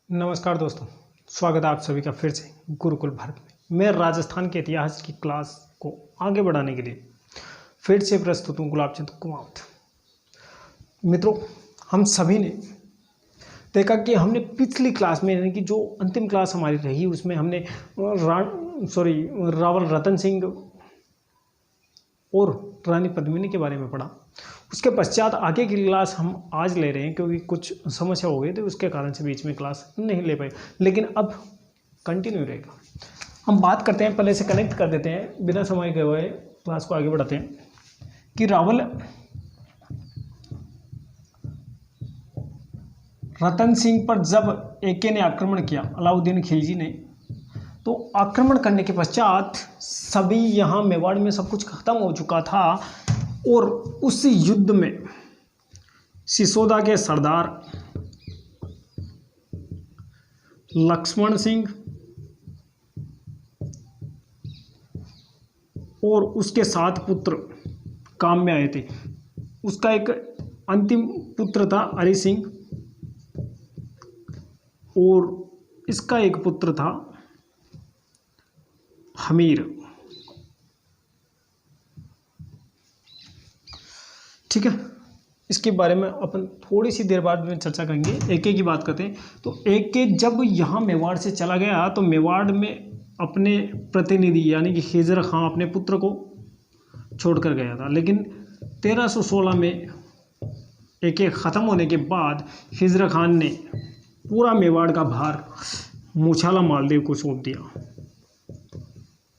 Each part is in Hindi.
नमस्कार दोस्तों, स्वागत है आप सभी का फिर से गुरुकुल भारत में। मैं राजस्थान के इतिहास की क्लास को आगे बढ़ाने के लिए फिर से प्रस्तुत हूँ गुलाबचंद कुमावत। मित्रों, हम सभी ने देखा कि हमने पिछली क्लास में यानी कि जो अंतिम क्लास हमारी रही उसमें हमने रावल रतन सिंह और रानी पद्मिनी के बारे में पढ़ा। उसके पश्चात आगे की क्लास हम आज ले रहे हैं क्योंकि कुछ समस्या हो गई थी, उसके कारण से बीच में क्लास नहीं ले पाए, लेकिन अब कंटिन्यू रहेगा। हम बात करते हैं, पहले से कनेक्ट कर देते हैं, बिना समय गए हुए क्लास को आगे बढ़ाते हैं कि रावल रतन सिंह पर जब एके ने आक्रमण किया, अलाउद्दीन खिलजी ने, तो आक्रमण करने के पश्चात सभी यहाँ मेवाड़ में सब कुछ खत्म हो चुका था और उस युद्ध में सिसोदा के सरदार लक्ष्मण सिंह और उसके 7 पुत्र काम में आए थे। उसका एक अंतिम पुत्र था हरि सिंह और इसका एक पुत्र था हमीर। ठीक है, इसके बारे में अपन थोड़ी सी देर बाद में चर्चा करेंगे। एके की बात करते हैं तो एके जब यहाँ मेवाड़ से चला गया तो मेवाड़ में अपने प्रतिनिधि यानी कि खिजर खां अपने पुत्र को छोड़कर गया था, लेकिन 1316 में एके ख़त्म होने के बाद खिजर खान ने पूरा मेवाड़ का भार मूछाला मालदेव को सौंप दिया।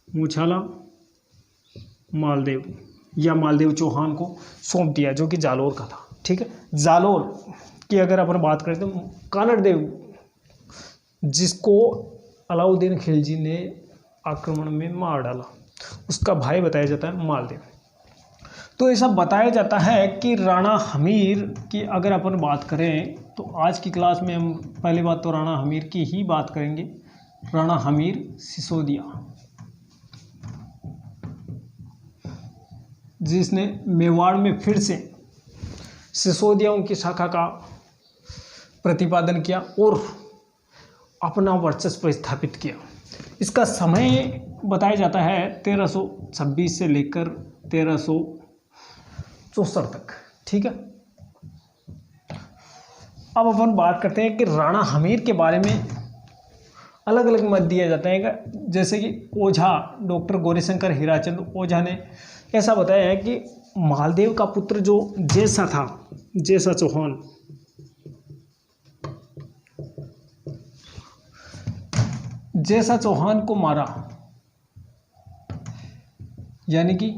मूछाला मालदेव या मालदेव चौहान को सौंप दिया, जो कि जालोर का था। ठीक है, जालोर की अगर अपन बात करें तो कानड़ देव, जिसको अलाउद्दीन खिलजी ने आक्रमण में मार डाला, उसका भाई बताया जाता है मालदेव। तो ऐसा बताया जाता है कि राणा हमीर की अगर अपन बात करें तो आज की क्लास में हम पहली बात तो राणा हमीर की ही बात करेंगे। राणा हमीर सिसोदिया, जिसने मेवाड़ में फिर से सिसोदियाओं की शाखा का प्रतिपादन किया और अपना वर्चस्व स्थापित किया। इसका समय बताया जाता है 1326 से लेकर 1364 तक। ठीक है, अब अपन बात करते हैं कि राणा हमीर के बारे में अलग अलग मत दिया जाता है। जैसे कि ओझा डॉक्टर गौरीशंकर हीराचंद ओझा ने ऐसा बताया है कि मालदेव का पुत्र जो जैसा था, जैसा चौहान, जैसा चौहान को मारा, यानी कि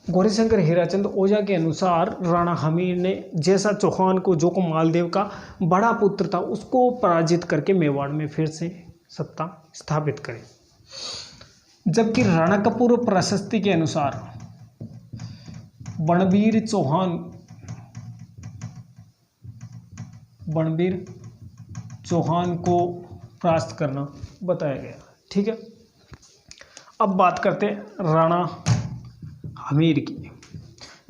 गौरीशंकर हीराचंद ओझा के अनुसार राणा हमीर ने जैसा चौहान को, जो को मालदेव का बड़ा पुत्र था, उसको पराजित करके मेवाड़ में फिर से सत्ता स्थापित करी। जबकि राणा कपूर प्रशस्ति के अनुसार बनबीर चौहान को परास्त करना बताया गया। ठीक है, अब बात करते हैं राणा हमीर की,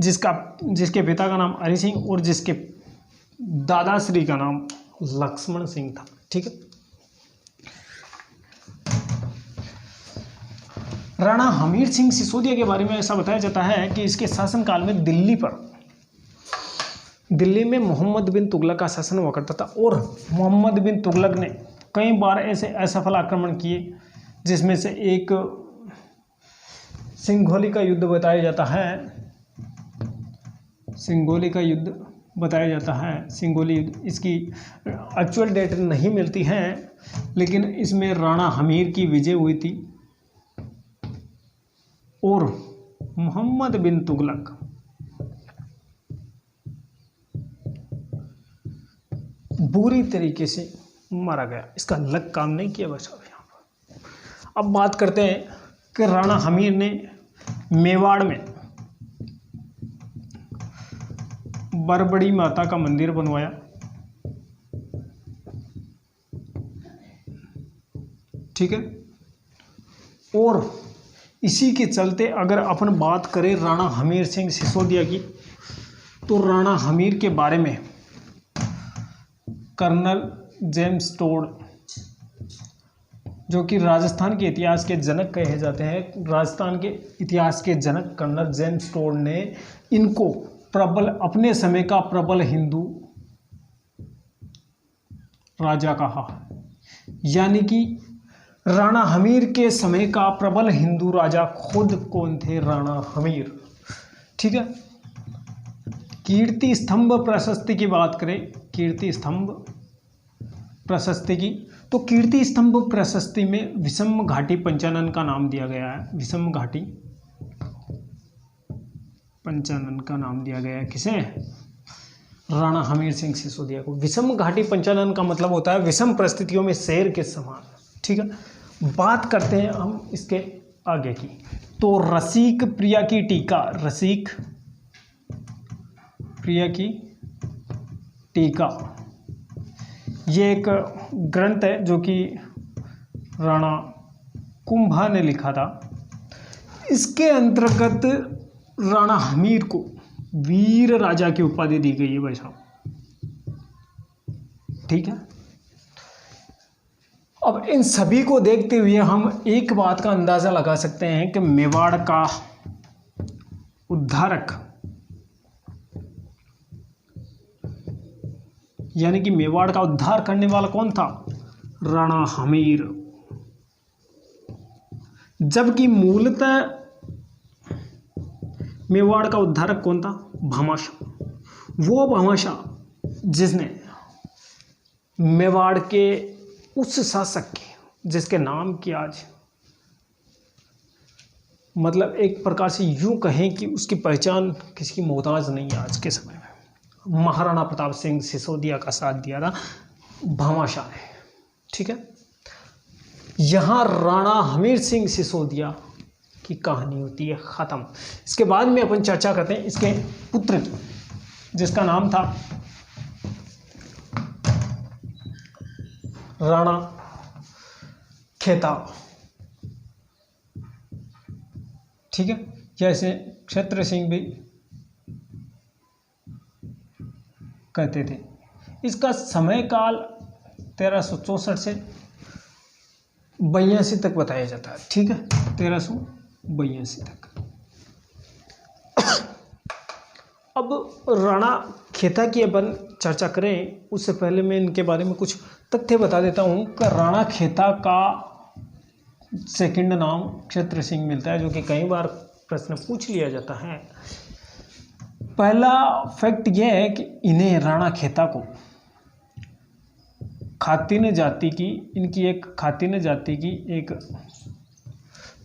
जिसके पिता का नाम हरि सिंह और जिसके दादाश्री का नाम लक्ष्मण सिंह था। ठीक है, राणा हमीर सिंह सिसोदिया के बारे में ऐसा बताया जाता है कि इसके शासनकाल में दिल्ली में मोहम्मद बिन तुगलक का शासन हुआ करता था और मोहम्मद बिन तुगलक ने कई बार ऐसे असफल आक्रमण किए, जिसमें से एक सिंघोली का युद्ध बताया जाता है। सिंघोली का युद्ध बताया जाता है, सिंघोली युद्ध, इसकी एक्चुअल डेट नहीं मिलती है, लेकिन इसमें राणा हमीर की विजय हुई थी और मोहम्मद बिन तुगलक बुरी तरीके से मारा गया। इसका लग काम नहीं किया बस। अब यहाँ पर अब बात करते हैं कि राणा हमीर ने मेवाड़ में बरबड़ी माता का मंदिर बनवाया। ठीक है, और इसी के चलते अगर अपन बात करें राणा हमीर सिंह सिसोदिया की, तो राणा हमीर के बारे में कर्नल जेम्स टोड जो कि राजस्थान के इतिहास के जनक कहे जाते हैं। राजस्थान के इतिहास के जनक कर्नल जेम्स टोड ने इनको प्रबल, अपने समय का प्रबल हिंदू राजा कहा। यानी कि राणा हमीर के समय का प्रबल हिंदू राजा खुद कौन थे? राणा हमीर। ठीक है। कीर्ति स्तंभ प्रशस्ति की बात करें, कीर्ति स्तंभ प्रशस्ति की, तो कीर्ति स्तंभ प्रशस्ति में विषम घाटी पंचानन का नाम दिया गया है। विषम घाटी पंचानन का नाम दिया गया है किसे? राणा हमीर सिंह सिसोदिया को। विषम घाटी पंचानन का मतलब होता है विषम परिस्थितियों में शेर के समान। ठीक है। बात करते हैं हम इसके आगे की। तो रसिक प्रिया की टीका, रसिक प्रिया की टीका, ये एक ग्रंथ है जो कि राणा कुंभा ने लिखा था। इसके अंतर्गत राणा हमीर को वीर राजा की उपाधि दी गई है भाई साहब। ठीक है। अब इन सभी को देखते हुए हम एक बात का अंदाजा लगा सकते हैं कि मेवाड़ का उद्धारक, यानी कि मेवाड़ का उद्धार करने वाला कौन था? राणा हमीर। जबकि मूलतः मेवाड़ का उद्धारक कौन था? भामाशाह। वो भामाशाह जिसने मेवाड़ के उस शासक के, जिसके नाम की आज मतलब एक प्रकार से यूं कहें कि उसकी पहचान किसी की मोहताज नहीं है आज के समय में, महाराणा प्रताप सिंह सिसोदिया का साथ दिया था भामाशाह ने। ठीक है। यहाँ राणा हमीर सिंह सिसोदिया की कहानी होती है ख़त्म। इसके बाद में अपन चर्चा करते हैं इसके पुत्र की, जिसका नाम था राणा खेता। ठीक है। जैसे क्षत्र सिंह भी कहते थे। इसका समय काल 1364 से 82 तक बताया जाता है। ठीक है। 1382 तक। अब राणा खेता की अपन चर्चा करें उससे पहले मैं इनके बारे में कुछ तथ्य बता देता हूँ कि राणा खेता का सेकंड नाम क्षत्र सिंह मिलता है, जो कि कई बार प्रश्न पूछ लिया जाता है। पहला फैक्ट यह है कि इन्हें राणा खेता को खातिन जाति की, इनकी एक खातिन जाति की एक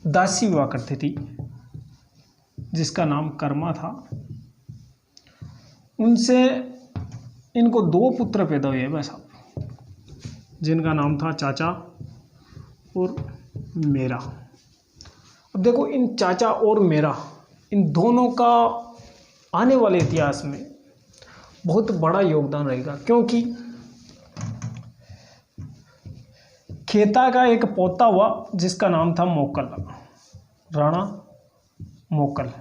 दासी हुआ करती थी जिसका नाम कर्मा था। उनसे इनको 2 पुत्र पैदा हुए वैसा, जिनका नाम था चाचा और मेरा। अब देखो इन चाचा और मेरा, इन दोनों का आने वाले इतिहास में बहुत बड़ा योगदान रहेगा, क्योंकि खेता का एक पोता हुआ जिसका नाम था मोकल, राणा मोकल।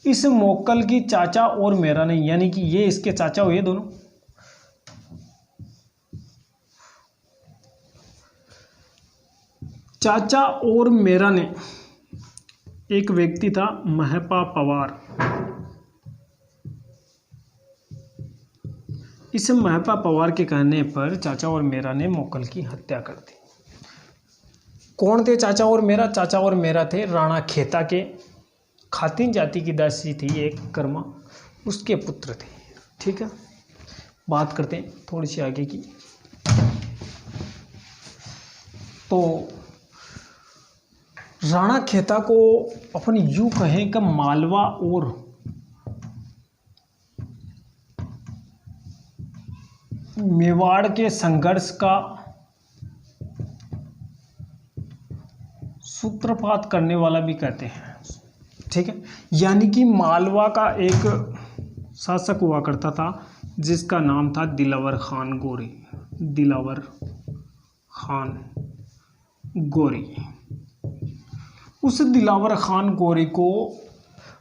इस मोकल की चाचा और मेरा नहीं, यानी कि ये इसके चाचा हुए दोनों। चाचा और मेरा ने एक व्यक्ति था महपा पवार। इस महपा पवार के कहने पर चाचा और मेरा ने मोकल की हत्या कर दी। कौन थे चाचा और मेरा? चाचा और मेरा थे राणा खेता के खातिन जाति की दासी थी एक कर्मा, उसके पुत्र थे। ठीक है। बात करते हैं थोड़ी सी आगे की। तो राणा खेता को अपन यूं कहें कि मालवा और मेवाड़ के संघर्ष का सूत्रपात करने वाला भी कहते हैं। ठीक है। यानी कि मालवा का एक शासक हुआ करता था जिसका नाम था दिलावर खान गोरी। दिलावर खान गोरी। उस दिलावर खान गोरी को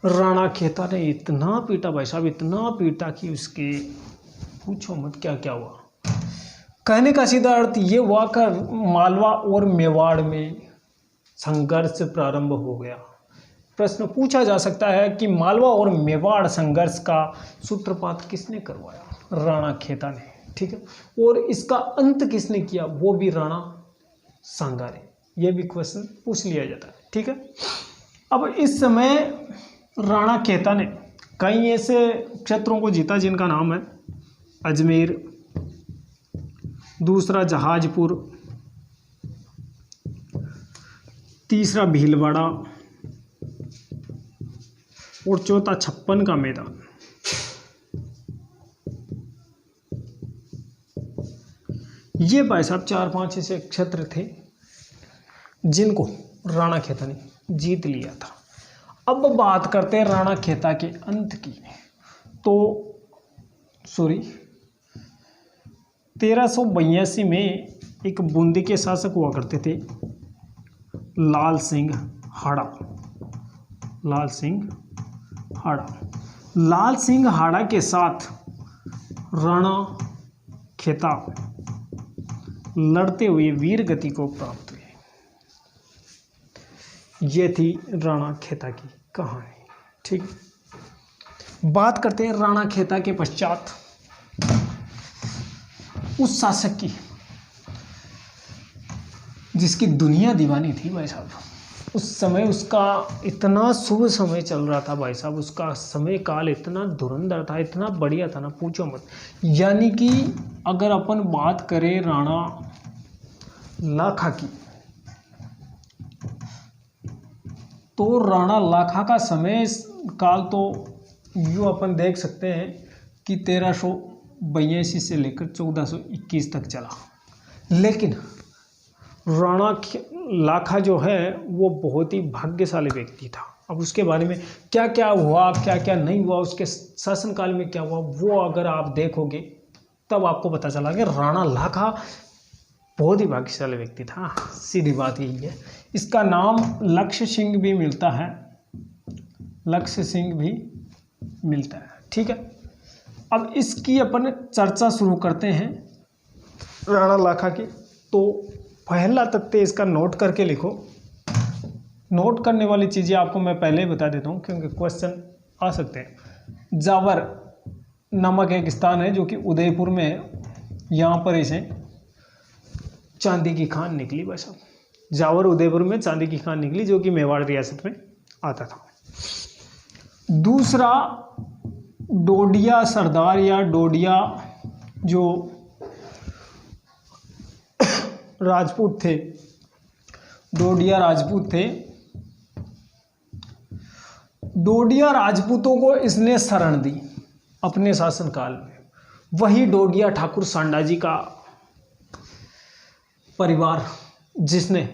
राणा खेता ने इतना पीटा भाई साहब, इतना पीटा कि उसके पूछो मत क्या क्या हुआ। कहने का सीधा अर्थ ये हुआ कि मालवा और मेवाड़ में संघर्ष प्रारंभ हो गया। प्रश्न पूछा जा सकता है कि मालवा और मेवाड़ संघर्ष का सूत्रपात किसने करवाया? राणा खेता ने, ठीक है। और इसका अंत किसने किया? वो भी राणा सांगा ने। यह भी क्वेश्चन पूछ लिया जाता है, ठीक है। अब इस समय राणा खेता ने कई ऐसे क्षेत्रों को जीता जिनका नाम है अजमेर, दूसरा जहाजपुर, तीसरा भीलवाड़ा और चौथा छप्पन का मैदान। ये भाई साहब 4-5 ऐसे क्षेत्र थे जिनको राणा खेता ने जीत लिया था। अब बात करते हैं राणा खेता के अंत की। तो 1382 में एक बूंदी के शासक हुआ करते थे लाल सिंह हाड़ा। लाल सिंह हाड़ा, लाल सिंह हाड़ा के साथ राणा खेता लड़ते हुए वीर गति को प्राप्त हुए। ये थी राणा खेता की कहानी, ठीक। बात करते हैं राणा खेता के पश्चात उस शासक की जिसकी दुनिया दीवानी थी भाई साहब। उस समय उसका इतना शुभ समय चल रहा था भाई साहब, उसका समय काल इतना धुरंधर था, इतना बढ़िया था ना, पूछो मत। यानी कि अगर अपन बात करें राणा लाखा की, तो राणा लाखा का समय काल तो यूँ अपन देख सकते हैं कि 1382 से लेकर 1421 तक चला। लेकिन राणा लाखा जो है वो बहुत ही भाग्यशाली व्यक्ति था। अब उसके बारे में क्या क्या हुआ, क्या क्या नहीं हुआ, उसके शासनकाल में क्या हुआ, वो अगर आप देखोगे तब आपको पता चला कि राणा लाखा बहुत ही भाग्यशाली व्यक्ति था। सीधी बात यही है। इसका नाम लक्ष्य सिंह भी मिलता है, लक्ष्य सिंह भी मिलता है, ठीक है। अब इसकी अपन चर्चा शुरू करते हैं राणा लाखा की। तो पहला तथ्य इसका नोट करके लिखो। नोट करने वाली चीज़ें आपको मैं पहले ही बता देता हूँ क्योंकि क्वेश्चन आ सकते हैं। जावर नामक एक स्थान है जो कि उदयपुर में है। यहाँ पर इसे चांदी की खान निकली भाई साहब। जावर उदयपुर में चांदी की खान निकली जो कि मेवाड़ रियासत में आता था। दूसरा डोडिया सरदार या डोडिया जो राजपूत थे, डोडिया राजपूत थे, डोडिया राजपूतों को इसने शरण दी अपने शासनकाल में। वही डोडिया ठाकुर सांडा जी का परिवार जिसने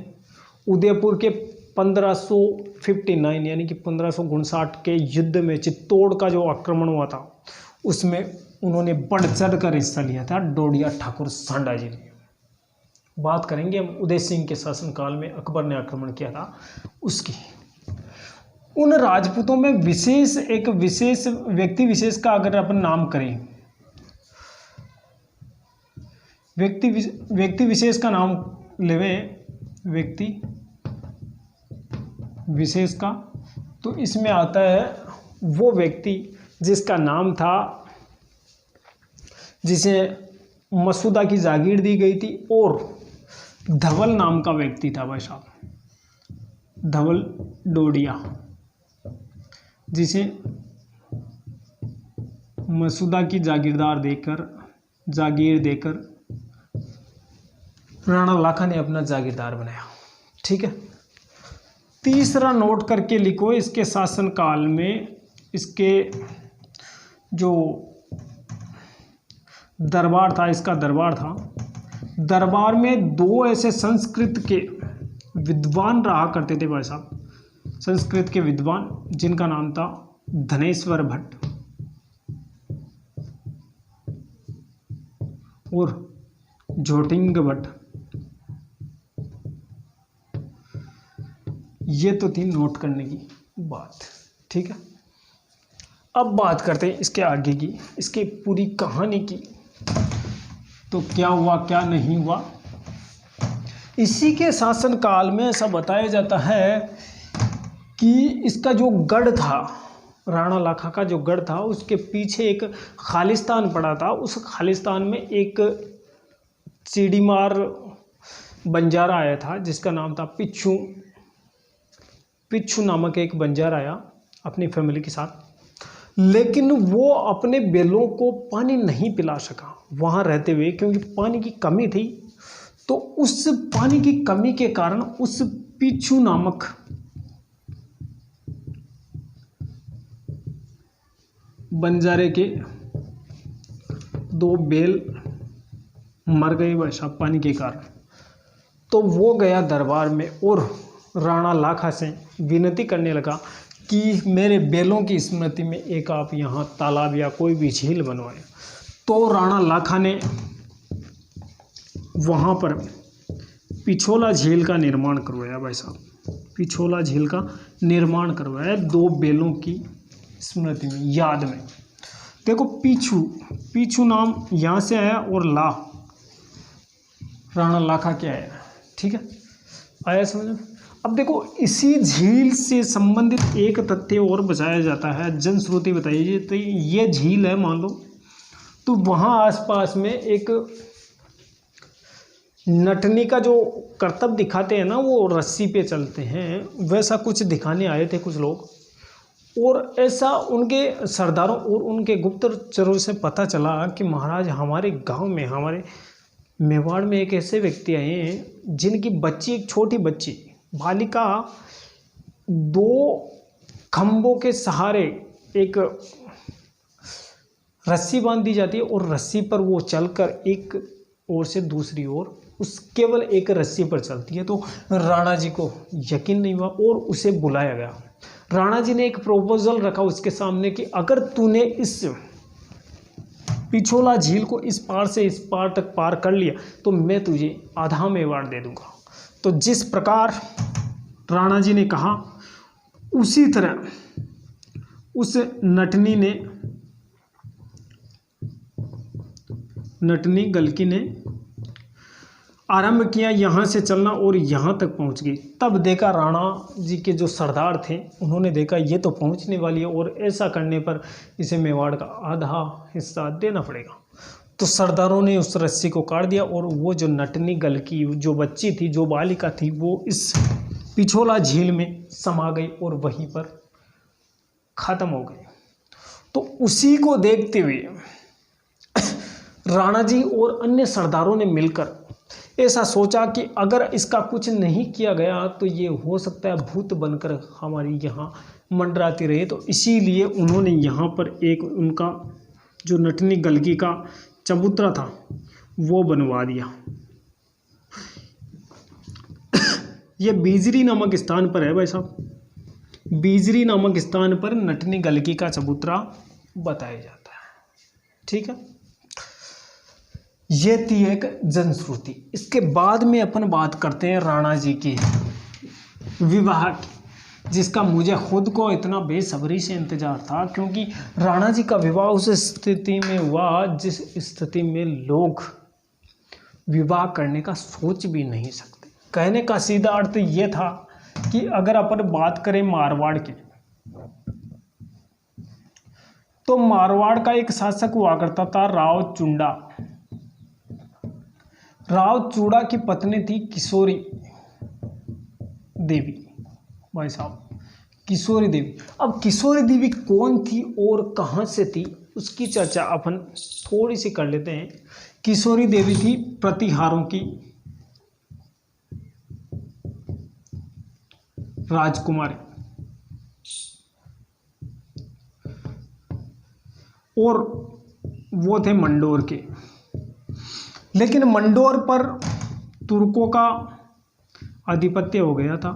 उदयपुर के 1559 यानी कि 1559 के युद्ध में चित्तौड़ का जो आक्रमण हुआ था उसमें उन्होंने बढ़ चढ़ कर हिस्सा लिया था। डोडिया ठाकुर सांडा जी ने। बात करेंगे हम उदय सिंह के शासनकाल में अकबर ने आक्रमण किया था उसकी। उन राजपूतों में एक विशेष व्यक्ति विशेष का अगर अपन नाम करें, व्यक्ति विशेष का नाम लेवें, व्यक्ति विशेष का, तो इसमें आता है वो व्यक्ति जिसका नाम था, जिसे मसूदा की जागीर दी गई थी और धवल नाम का व्यक्ति था भाई साहब, धवल डोडिया, जिसे मसूदा की जागीर देकर राणा लाखा ने अपना जागीरदार बनाया, ठीक है। तीसरा नोट करके लिखो, इसके शासनकाल में इसके जो दरबार था, इसका दरबार था, दरबार में दो ऐसे संस्कृत के विद्वान रहा करते थे भाई साहब, संस्कृत के विद्वान जिनका नाम था धनेश्वर भट्ट और ज्योतिंग भट्ट। ये तो थी नोट करने की बात, ठीक है। अब बात करते हैं इसके आगे की, इसकी पूरी कहानी की। तो क्या हुआ क्या नहीं हुआ। इसी के शासनकाल में ऐसा बताया जाता है कि इसका जो गढ़ था, राणा लाखा का जो गढ़ था, उसके पीछे एक खालिस्तान पड़ा था। उस खालिस्तान में एक सीढ़ीमार बंजारा आया था जिसका नाम था पिच्छू। पिच्छू नामक एक बंजारा आया अपनी फैमिली के साथ, लेकिन वो अपने बैलों को पानी नहीं पिला सका वहाँ रहते हुए, क्योंकि पानी की कमी थी। तो उस पानी की कमी के कारण उस पिच्छू नामक बंजारे के 2 बैल मर गए वैसा पानी के कारण। तो वो गया दरबार में और राणा लाखा से विनती करने लगा कि मेरे बैलों की स्मृति में एक आप यहाँ तालाब या कोई भी झील बनवाएं। तो राणा लाखा ने वहाँ पर पिछोला झील का निर्माण करवाया भाई साहब। पिछोला झील का निर्माण करवाया 2 बैलों की स्मृति में, याद में। देखो पिछू नाम यहाँ से आया और ला राणा लाखा के आया, ठीक है, आया समझ में। अब देखो इसी झील से संबंधित एक तथ्य और बताया जाता है, जनश्रुति बताइए। तो ये झील है मान लो, तो वहाँ आसपास में एक नटनी का जो करतब दिखाते हैं ना, वो रस्सी पे चलते हैं, वैसा कुछ दिखाने आए थे कुछ लोग। और ऐसा उनके सरदारों और उनके गुप्तचरों से पता चला कि महाराज हमारे गांव में, हमारे मेवाड़ में एक ऐसे व्यक्ति आए हैं जिनकी बच्ची, एक छोटी बच्ची बालिका 2 खंभों के सहारे एक रस्सी बांध दी जाती है और रस्सी पर वो चलकर एक ओर से दूसरी ओर उस केवल एक रस्सी पर चलती है। तो राणा जी को यकीन नहीं हुआ और उसे बुलाया गया। राणा जी ने एक प्रपोजल रखा उसके सामने कि अगर तूने इस पिछोला झील को इस पार से इस पार तक पार कर लिया तो मैं तुझे आधा मेवाड़ दे दूंगा। तो जिस प्रकार राणा जी ने कहा, उसी तरह उस नटनी गलकी ने आरंभ किया यहाँ से चलना और यहाँ तक पहुँच गई। तब देखा राणा जी के जो सरदार थे, उन्होंने देखा ये तो पहुँचने वाली है और ऐसा करने पर इसे मेवाड़ का आधा हिस्सा देना पड़ेगा। तो सरदारों ने उस रस्सी को काट दिया और वो जो नटनी गलकी, जो बच्ची थी, जो बालिका थी, वो इस पिछोला झील में समा गई और वहीं पर ख़त्म हो गई। तो उसी को देखते हुए राणा जी और अन्य सरदारों ने मिलकर ऐसा सोचा कि अगर इसका कुछ नहीं किया गया तो ये हो सकता है भूत बनकर हमारी यहाँ मंडराती रहे। तो इसीलिए उन्होंने यहाँ पर एक उनका जो नटनी गलकी का चबूतरा था वो बनवा दिया। ये बीजरी नामक स्थान पर है भाई साहब, बीजरी नामक स्थान पर नटनी गलकी का चबूतरा बताया जाता है, ठीक है। ये थी एक जनश्रुति। इसके बाद में अपन बात करते हैं राणा जी के विवाह की, जिसका मुझे खुद को इतना बेसब्री से इंतजार था, क्योंकि राणा जी का विवाह उस स्थिति में हुआ जिस स्थिति में लोग विवाह करने का सोच भी नहीं सकते। कहने का सीधा अर्थ ये था कि अगर अपन बात करें मारवाड़ की, तो मारवाड़ का एक शासक हुआ करता था राव चुंडा। राव चूड़ा की पत्नी थी किशोरी देवी भाई साहब, किशोरी देवी। अब किशोरी देवी कौन थी और कहाँ से थी, उसकी चर्चा अपन थोड़ी सी कर लेते हैं। किशोरी देवी थी प्रतिहारों की राजकुमारी और वो थे मंडोर के। लेकिन मंडोर पर तुर्कों का आधिपत्य हो गया था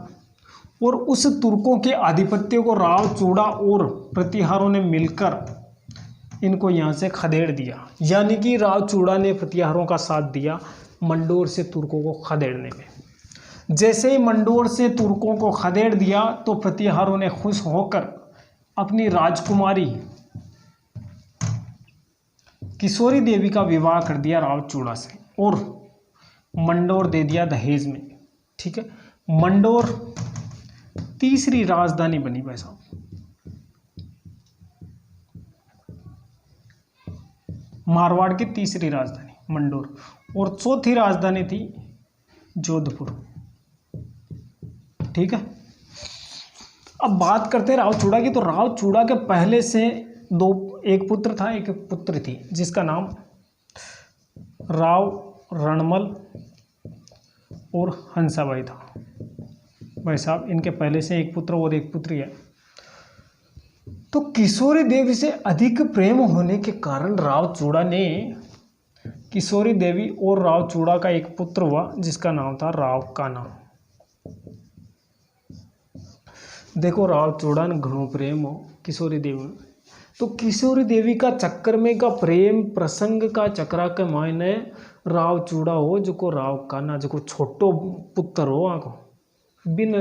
और उस तुर्कों के आधिपत्य को राव चूड़ा और प्रतिहारों ने मिलकर इनको यहाँ से खदेड़ दिया। यानी कि राव चूड़ा ने प्रतिहारों का साथ दिया मंडोर से तुर्कों को खदेड़ने में। जैसे ही मंडोर से तुर्कों को खदेड़ दिया तो प्रतिहारों ने खुश होकर अपनी राजकुमारी किशोरी देवी का विवाह कर दिया राव चूड़ा से और मंडोर दे दिया दहेज में। ठीक है, मंडोर तीसरी राजधानी बनी भाई साहब। मारवाड़ की तीसरी राजधानी मंडोर, और चौथी राजधानी थी जोधपुर। ठीक है, अब बात करते हैं राव चूड़ा की। तो राव चूड़ा के पहले से एक पुत्र था, एक पुत्र थी, जिसका नाम राव रणमल और हंसाबाई था। भाई साहब इनके पहले से एक पुत्र और एक पुत्री है। तो किशोरी देवी से अधिक प्रेम होने के कारण राव चूड़ा ने किशोरी देवी और राव चूड़ा का एक पुत्र हुआ जिसका नाम था राव कान्हा। देखो राव चूड़ा ने घणो प्रेम हो किशोरी देवी में, तो किशोरी देवी का चक्कर में का प्रेम प्रसंग का चक्रा के मायने राव चूड़ा हो जो को राव कान्हा जो को छोटो पुत्र हो आको बिन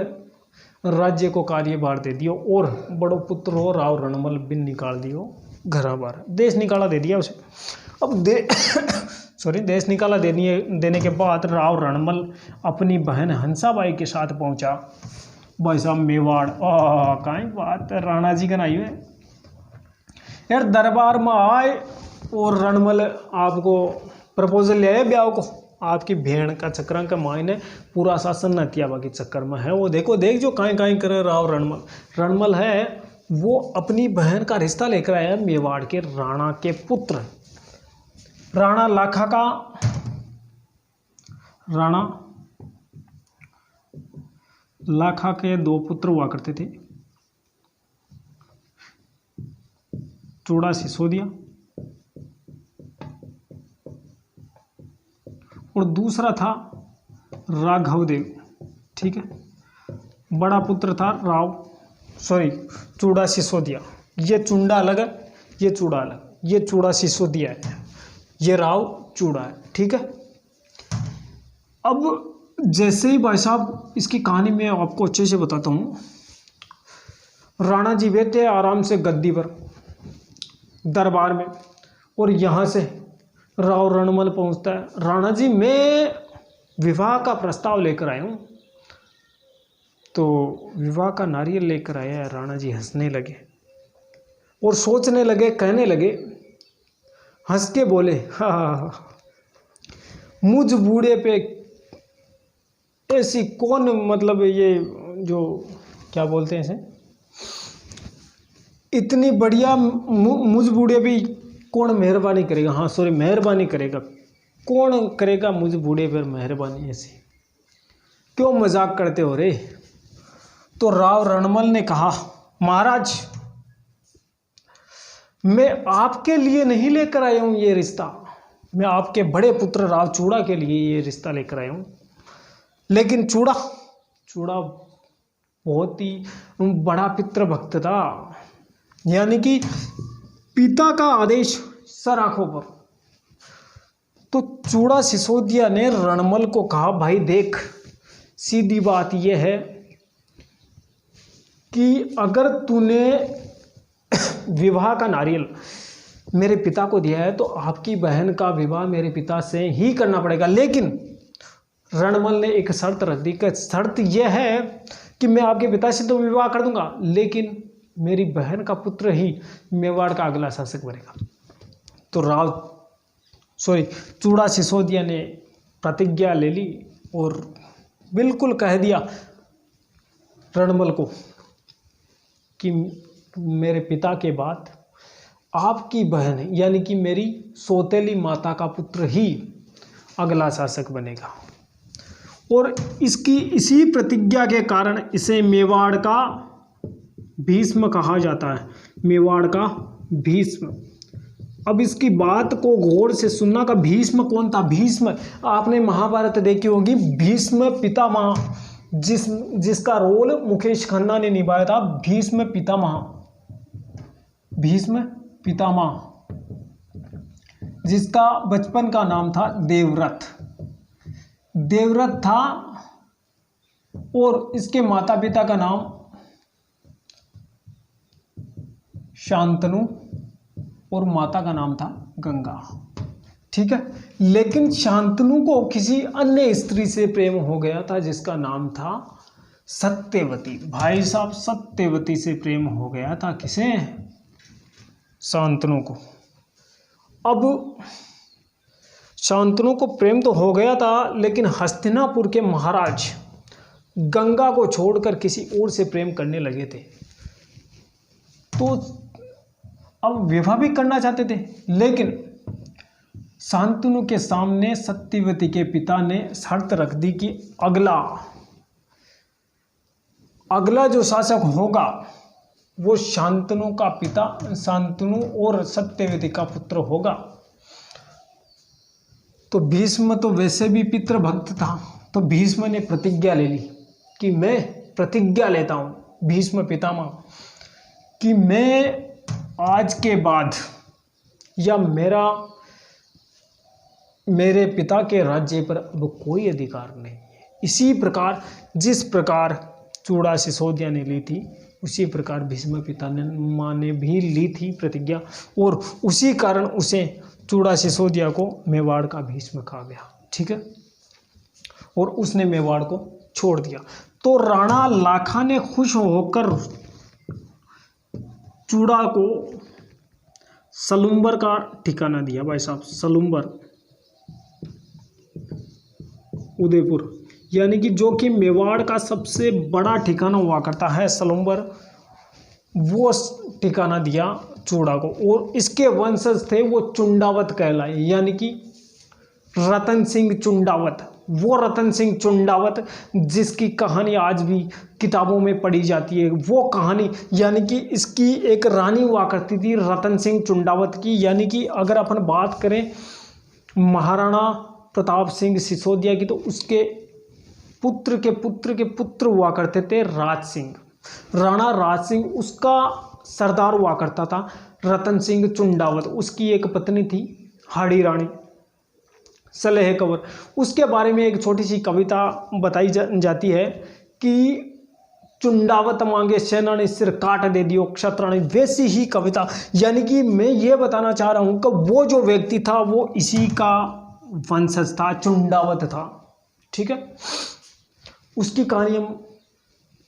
राज्य को कार्यभार दे दियो, और बड़ो पुत्र हो राव रणमल बिन निकाल दियो घर बार, देश निकाला दे दिया उसे। अब देश निकाला देने के बाद राव रणमल अपनी बहन हंसाबाई के साथ पहुंचा भाई साहब मेवाड़। कहीं बात राणा जी का नहीं है यार, दरबार में आए और रणमल आपको प्रपोजल ले आए ब्याह को। आपकी भेड़ का चक्र का मायने पूरा शासन न किया बाकी चक्कर में है वो। देखो देख जो काई करे राव रणमल है वो अपनी बहन का रिश्ता लेकर आया मेवाड़ के राणा के पुत्र राणा लाखा का। राणा लाखा के दो पुत्र हुआ करते थे, चूड़ा सिसोदिया और दूसरा था राघव देव। ठीक है, बड़ा पुत्र था चूड़ा सिसोदिया। ये चुंडा अलग है, ये चूड़ा अलग, ये चूड़ा सिसोदिया है, ये राव चूड़ा है। ठीक है, अब जैसे ही भाई साहब इसकी कहानी मैं आपको अच्छे से बताता हूँ। राणा जी बैठे आराम से गद्दी पर दरबार में, और यहाँ से राव रणमल पहुँचता है। राणा जी मैं विवाह का प्रस्ताव लेकर आया हूँ। तो विवाह का नारियल लेकर आया है। राणा जी हंसने लगे और सोचने लगे, कहने लगे, हंस के बोले, हाँ मुझ बूढ़े पे ऐसी कौन, मतलब ये जो क्या बोलते हैं इसे, इतनी बढ़िया मुझ बूढ़े भी कौन मेहरबानी करेगा। हाँ सॉरी, मेहरबानी करेगा, कौन करेगा मुझ बूढ़े पर मेहरबानी ऐसी, क्यों मजाक करते हो रे। तो राव रणमल ने कहा, महाराज मैं आपके लिए नहीं लेकर आया हूं ये रिश्ता, मैं आपके बड़े पुत्र राव चूड़ा के लिए ये रिश्ता लेकर आया हूं। लेकिन चूड़ा बहुत ही बड़ा पितृभक्त था, यानी कि पिता का आदेश सर आंखों पर। तो चूड़ा सिसोदिया ने रणमल को कहा, भाई देख सीधी बात यह है कि अगर तूने विवाह का नारियल मेरे पिता को दिया है तो आपकी बहन का विवाह मेरे पिता से ही करना पड़ेगा। लेकिन रणमल ने एक शर्त रख दी कि शर्त यह है कि मैं आपके पिता से तो विवाह कर दूंगा, लेकिन मेरी बहन का पुत्र ही मेवाड़ का अगला शासक बनेगा। तो चूड़ा सिसोदिया ने प्रतिज्ञा ले ली और बिल्कुल कह दिया रणमल को कि मेरे पिता के बाद आपकी बहन यानी कि मेरी सौतेली माता का पुत्र ही अगला शासक बनेगा। और इसी प्रतिज्ञा के कारण इसे मेवाड़ का भीष्म कहा जाता है, मेवाड़ का भीष्म। अब इसकी बात को गौर से सुनना का भीष्म कौन था। भीष्म आपने महाभारत देखी होगी, भीष्म पितामह जिसका रोल मुकेश खन्ना ने निभाया था। भीष्म पितामह जिसका बचपन का नाम था देवव्रत था, और इसके माता पिता का नाम शांतनु और माता का नाम था गंगा। ठीक है, लेकिन शांतनु को किसी अन्य स्त्री से प्रेम हो गया था जिसका नाम था सत्यवती। भाई साहब, सत्यवती से प्रेम हो गया था किसे? शांतनु को। अब शांतनु को प्रेम तो हो गया था, लेकिन हस्तिनापुर के महाराज गंगा को छोड़कर किसी और से प्रेम करने लगे थे। तो अब विवाह भी करना चाहते थे, लेकिन शांतनु के सामने सत्यवती के पिता ने शर्त रख दी कि अगला जो शासक होगा वो शांतनु का पिता, शांतनु और सत्यवती का पुत्र होगा। तो भीष्म तो वैसे भी पितृभक्त था, तो भीष्म ने प्रतिज्ञा ले ली कि मैं प्रतिज्ञा लेता हूँ भीष्म पितामह कि मैं आज के बाद या मेरे पिता के राज्य पर अब कोई अधिकार नहीं है। इसी प्रकार जिस प्रकार चूड़ा सिसोदिया ने ली थी, उसी प्रकार भीष्म पितामह ने भी ली थी प्रतिज्ञा, और उसी कारण उसे चूड़ा सिसोदिया को मेवाड़ का भीष्म कहा गया। ठीक है, और उसने मेवाड़ को छोड़ दिया। तो राणा लाखा ने खुश होकर चूड़ा को सलुंबर का ठिकाना दिया। भाई साहब, सलुंबर उदयपुर, यानी कि जो कि मेवाड़ का सबसे बड़ा ठिकाना हुआ करता है सलुंबर, वो ठिकाना दिया चूड़ा को। और इसके वंशज थे वो चुंडावत कहलाए, यानी कि रतन सिंह चुंडावत। वो रतन सिंह चुंडावत जिसकी कहानी आज भी किताबों में पढ़ी जाती है, वो कहानी, यानी कि इसकी एक रानी हुआ करती थी रतन सिंह चुंडावत की। यानी कि अगर अपन बात करें महाराणा प्रताप सिंह सिसोदिया की, तो उसके पुत्र के पुत्र के पुत्र हुआ करते थे राज सिंह। राणा राज सिंह उसका सरदार हुआ करता था रतन सिंह चुंडावत। उसकी एक पत्नी थी हाड़ी रानी सलेह कंवर। उसके बारे में एक छोटी सी कविता बताई जाती है कि चुंडावत मांगे सेना ने सिर काट दे दियो क्षत्राणी, वैसी ही कविता। यानी कि मैं ये बताना चाह रहा हूँ कि वो जो व्यक्ति था वो इसी का वंशज था, चुंडावत था। ठीक है, उसकी कहानी हम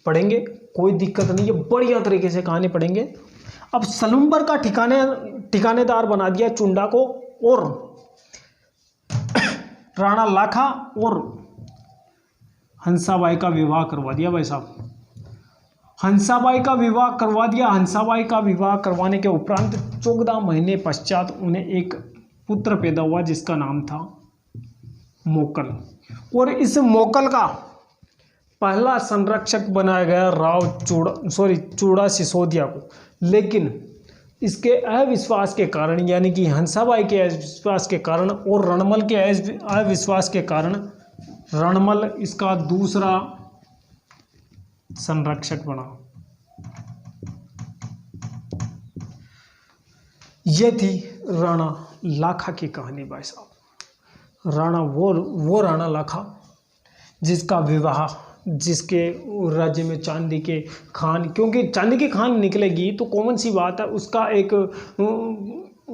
पढ़ेंगे, कोई दिक्कत नहीं है, बढ़िया तरीके से कहानी पढ़ेंगे। अब सलुंबर का ठिकानेदार बना दिया चुंडा को, और राणा लाखा और हंसाबाई का विवाह करवा दिया। भाई साहब, हंसाबाई का विवाह करवा दिया। हंसाबाई का विवाह करवाने के उपरांत 14 महीने पश्चात उन्हें एक पुत्र पैदा हुआ जिसका नाम था मोकल। और इस मोकल का पहला संरक्षक बनाया गया चूड़ा सिसोदिया को। लेकिन इसके अविश्वास के कारण, यानी कि हंसाबाई के अविश्वास के कारण और रणमल के अविश्वास के कारण, रणमल इसका दूसरा संरक्षक बना। यह थी राणा लाखा की कहानी। भाई साहब, राणा वो राणा लाखा जिसका विवाह, जिसके राज्य में चांदी के खान, क्योंकि चांदी की खान निकलेगी तो कॉमन सी बात है उसका एक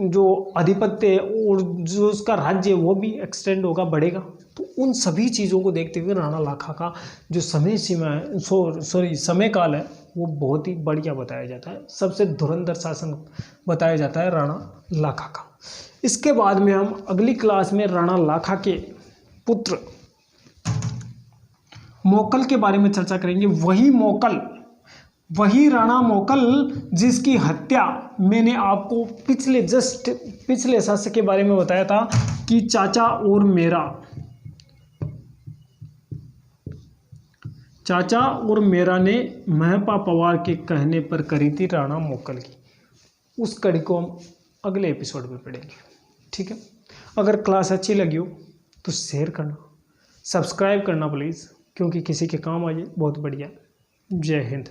जो आधिपत्य है और जो उसका राज्य है वो भी एक्सटेंड होगा, बढ़ेगा। तो उन सभी चीज़ों को देखते हुए राणा लाखा का जो समय काल है वो बहुत ही बढ़िया बताया जाता है। सबसे धुरंधर शासन बताया जाता है राणा लाखा का। इसके बाद में हम अगली क्लास में राणा लाखा के पुत्र मोकल के बारे में चर्चा करेंगे। वही राणा मोकल जिसकी हत्या मैंने आपको पिछले शासक के बारे में बताया था कि चाचा और मेरा ने महपा पवार के कहने पर करी थी राणा मोकल की। उस कड़ी को हम अगले एपिसोड में पढ़ेंगे। ठीक है, अगर क्लास अच्छी लगी हो तो शेयर करना, सब्सक्राइब करना प्लीज़, क्योंकि किसी के काम आ जाए बहुत बढ़िया। जय हिंद।